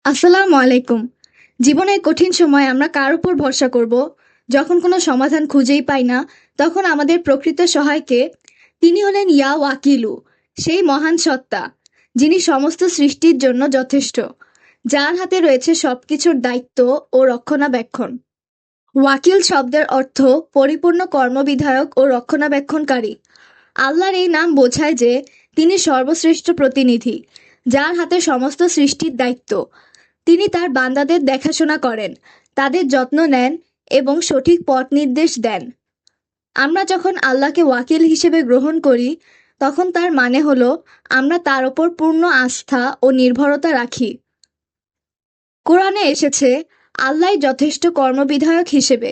আসসালামু আলাইকুম। জীবনের কঠিন সময় আমরা কার উপর ভরসা করব? যখন কোনো সমাধান খুঁজেই পাই না, তখন আমাদের প্রকৃত সহায়কে তিনি হলেন ইয়া ওয়াকিলু, সেই মহান সত্তা, যিনি সমস্ত সৃষ্টির জন্য যথেষ্ট, যার হাতে রয়েছে সবকিছুর দায়িত্ব ও রক্ষণাবেক্ষণ। ওয়াকিল শব্দের অর্থ পরিপূর্ণ কর্মবিধায়ক ও রক্ষণাবেক্ষণকারী। আল্লাহর এই নাম বোঝায় যে তিনি সর্বশ্রেষ্ঠ প্রতিনিধি, যার হাতে সমস্ত সৃষ্টির দায়িত্ব। তিনি তার বান্দাদের দেখাশোনা করেন, তাদের যত্ন নেন এবং সঠিক পথ নির্দেশ দেন। আমরা যখন আল্লাহকে ওয়াকিল হিসেবে গ্রহণ করি, তখন তার মানে হলো আমরা তার ওপর পূর্ণ আস্থা ও নির্ভরতা রাখি। কোরআনে এসেছে আল্লাহই যথেষ্ট কর্মবিধায়ক হিসেবে।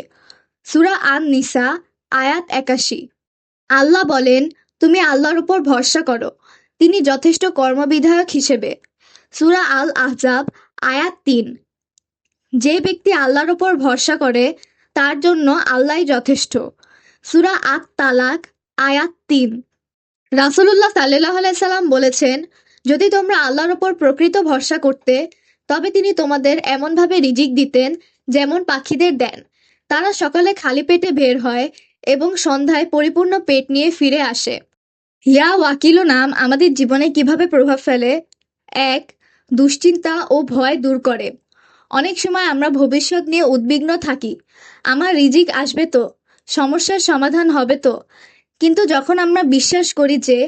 সূরা আন-নিসা আয়াত ৮১। আল্লাহ বলেন, তুমি আল্লাহর উপর ভরসা করো, তিনি যথেষ্ট কর্মবিধায়ক হিসেবে। সূরা আল আহজাব আয়াত ৩। যে ব্যক্তি আল্লাহর উপর ভরসা করে তার জন্য আল্লাহই যথেষ্ট। সূরা আত তালাক আয়াত ৩। রাসূলুল্লাহ সাল্লাল্লাহু আলাইহি সাল্লাম বলেছেন, যদি তোমরা আল্লাহর উপর প্রকৃত ভরসা করতে, তবে তিনি তোমাদের এমনভাবে রিজিক দিতেন যেমন পাখিদের দেন। তারা সকালে খালি পেটে বের হয় এবং সন্ধ্যায় পরিপূর্ণ পেট নিয়ে ফিরে আসে। ইয়া ওয়াকিলু নাম আমাদের জীবনে কিভাবে প্রভাব ফেলে? ১. দুশ্চিন্তা ও ভয় দূর করে। অনেক সময় আমরা ভবিষ্যৎ নিয়ে উদ্বিগ্ন থাকি। আমার রিজিক আসবে তো? সমস্যার সমাধান হবে তো? কিন্তু যখন আমরা বিশ্বাস করি যে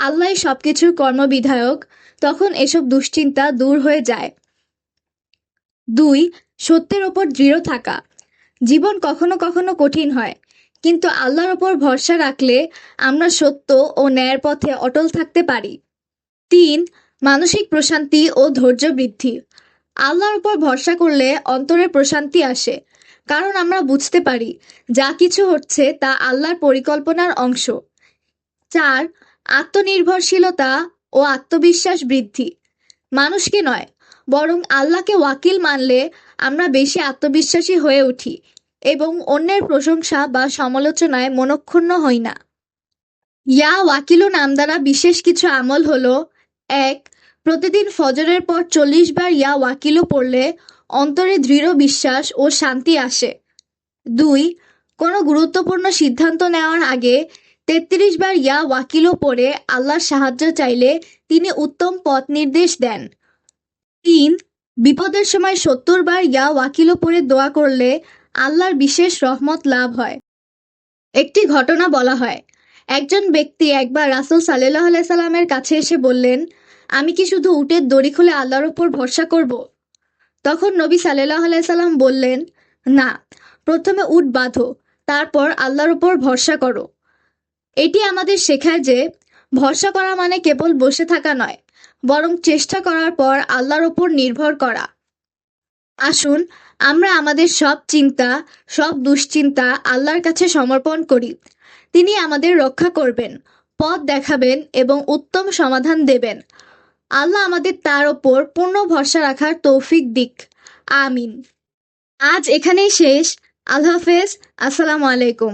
আল্লাহই সবকিছুর কর্মবিধায়ক, তখন এসব দুশ্চিন্তা দূর হয়ে যায়। ২. সত্যের ওপর দৃঢ় থাকা। জীবন কখনো কখনো কঠিন হয়, কিন্তু আল্লাহর ওপর ভরসা রাখলে আমরা সত্য ও ন্যায়ের পথে অটল থাকতে পারি। ৩. মানসিক প্রশান্তি ও ধৈর্য বৃদ্ধি। আল্লাহর উপর ভরসা করলে অন্তরে প্রশান্তি আসে, কারণ আমরা বুঝতে পারি যা কিছু হচ্ছে তা আল্লাহর পরিকল্পনার অংশ। ৪. আত্মনির্ভরশীলতা ও আত্মবিশ্বাস বৃদ্ধি। মানুষকে নয়, বরং আল্লাহকে ওয়াকিল মানলে আমরা বেশি আত্মবিশ্বাসী হয়ে উঠি এবং অন্যের প্রশংসা বা সমালোচনায় মনঃক্ষুণ্ণ হই না। ইয়া ওয়াকিলু নাম দ্বারা বিশেষ কিছু আমল হলো: ১. প্রতিদিন ফজরের পর ৪০ বার ইয়া ওয়াকিলু পড়লে অন্তরে দৃঢ় বিশ্বাস ও শান্তি আসে। ২. কোনো গুরুত্বপূর্ণ সিদ্ধান্ত নেওয়ার আগে ৩৩ বার ইয়া ওয়াকিলু পড়ে আল্লাহর সাহায্য চাইলে তিনি উত্তম পথ নির্দেশ দেন। ৩. বিপদের সময় ৭০ বার ইয়া ওয়াকিলু পড়ে দোয়া করলে আল্লাহর বিশেষ রহমত লাভ হয়। একটি ঘটনা বলা হয়, একজন ব্যক্তি একবার রাসূল সাল্লাল্লাহু আলাইহি সাল্লামের কাছে এসে বললেন, আমি কি শুধু উটের দড়ি খুলে আল্লাহর উপর ভরসা করব? তখন নবী সাল্লাল্লাহু আলাইহি সাল্লাম বললেন, না, প্রথমে উট বাঁধো, তারপর আল্লাহর উপর ভরসা করো। এটি আমাদের শেখায় যে ভরসা করা মানে কেবল বসে থাকা নয়, বরং চেষ্টা করার পর আল্লাহর উপর নির্ভর করা। আসুন আমরা আমাদের সব চিন্তা, সব দুশ্চিন্তা আল্লাহর কাছে সমর্পণ করি। তিনি আমাদের রক্ষা করবেন, পথ দেখাবেন এবং উত্তম সমাধান দেবেন। আল্লাহ আমাদের তার ওপর পূর্ণ ভরসা রাখার তৌফিক দিক। আমিন। আজ এখানেই শেষ। আল্লাহ হাফেজ। আসসালামু আলাইকুম।